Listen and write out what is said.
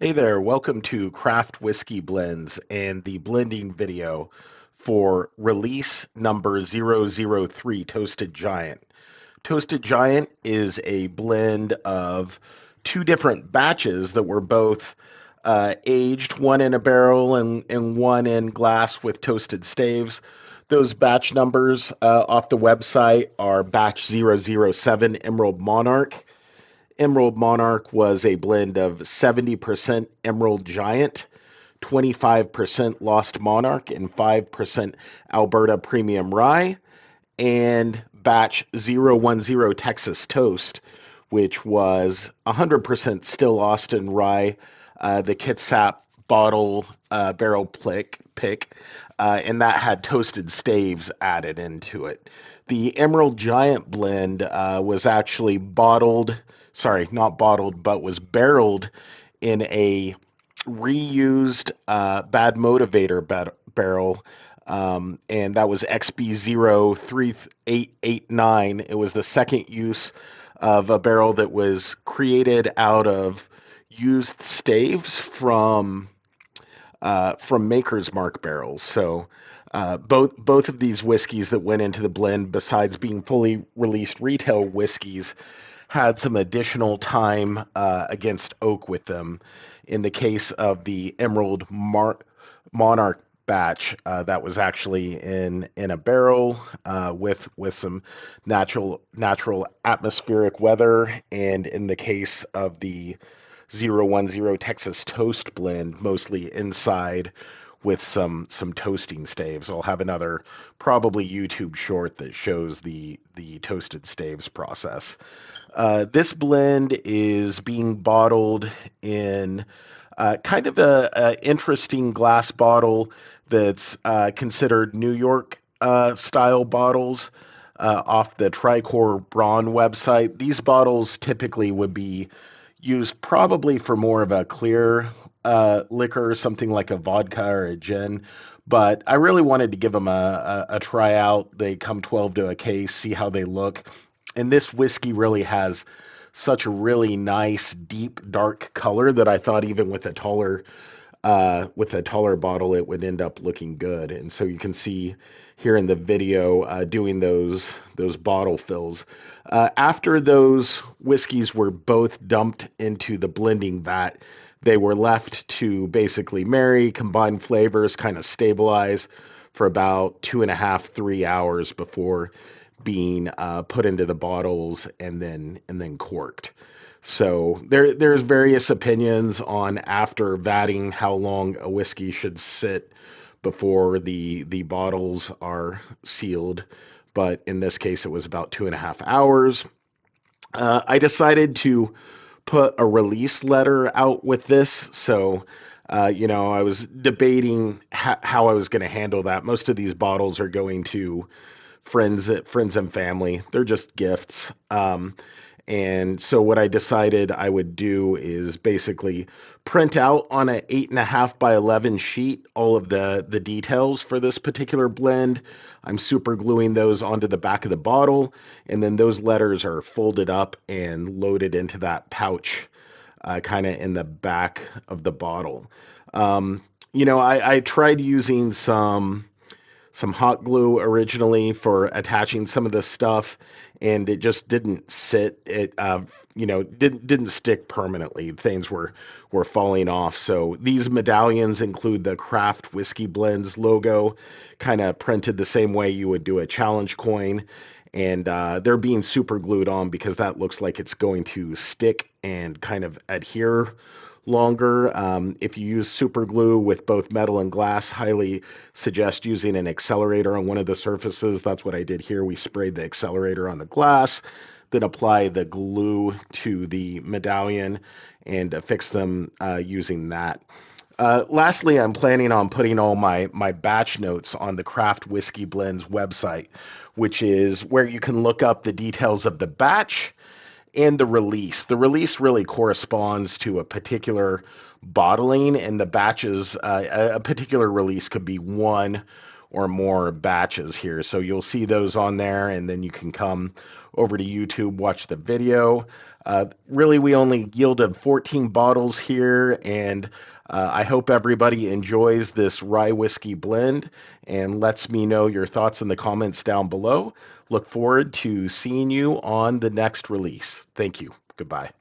Hey there, welcome to Craft Whiskey Blends and the blending video for release number 003 Toasted Giant. Toasted Giant is a blend of two different batches that were both aged, one in a barrel and one in glass with toasted staves. Those batch numbers off the website are batch 007 Emerald Monarch. Emerald Monarch was a blend of 70% Emerald Giant, 25% Lost Monarch, and 5% Alberta Premium Rye, and batch 010 Texas Toast, which was 100% Still Austin Rye, the Kitsap bottle barrel pick, and that had toasted staves added into it. The Emerald Giant blend was actually not bottled, but was barreled in a reused Bad Motivator barrel, and that was XB03889. It was the second use of a barrel that was created out of used staves from Maker's Mark barrels. So both of these whiskeys that went into the blend, besides being fully released retail whiskeys, had some additional time against oak with them. In the case of the Monarch batch, that was actually in a barrel with some natural atmospheric weather, and in the case of the 010 Texas Toast blend, mostly inside with some toasting staves. I'll have another probably YouTube short that shows the toasted staves process. This blend is being bottled in kind of a interesting glass bottle that's considered New York style bottles off the Tricor Braun website. These bottles typically would be used probably for more of a clear liquor, something like a vodka or a gin. But I really wanted to give them a try out. They come 12 to a case, see how they look. And this whiskey really has such a really nice, deep, dark color that I thought even with a taller bottle, it would end up looking good. And so you can see here in the video doing those bottle fills. After those whiskeys were both dumped into the blending vat, they were left to basically marry, combine flavors, kind of stabilize for about 2.5, 3 hours before being put into the bottles and then corked. So there's various opinions on after vatting how long a whiskey should sit before the bottles are sealed, but in this case it was about 2.5 hours. I decided to put a release letter out with this, so I was debating how I was going to handle that. Most of these bottles are going to friends and family. They're just gifts. And so what I decided I would do is basically print out on an 8.5 by 11 sheet all of the details for this particular blend. I'm super gluing those onto the back of the bottle, and then those letters are folded up and loaded into that pouch, kind of in the back of the bottle. I tried using some hot glue originally for attaching some of this stuff, and it just didn't sit. It didn't stick permanently. Things were falling off. So these medallions include the Craft Whiskey Blends logo, kind of printed the same way you would do a challenge coin, and they're being super glued on because that looks like it's going to stick and kind of adhere longer. If you use super glue with both metal and glass, highly suggest using an accelerator on one of the surfaces. That's what I did here. We sprayed the accelerator on the glass, then apply the glue to the medallion and affix them using that. Lastly, I'm planning on putting all my batch notes on the Craft Whiskey Blends website, which is where you can look up the details of the batch and the release. The release really corresponds to a particular bottling, and the batches, a particular release could be 1 or more batches here. So you'll see those on there, and then you can come over to YouTube, watch the video. Really, we only yielded 14 bottles here, and I hope everybody enjoys this rye whiskey blend and lets me know your thoughts in the comments down below. Look forward to seeing you on the next release. Thank you. Goodbye.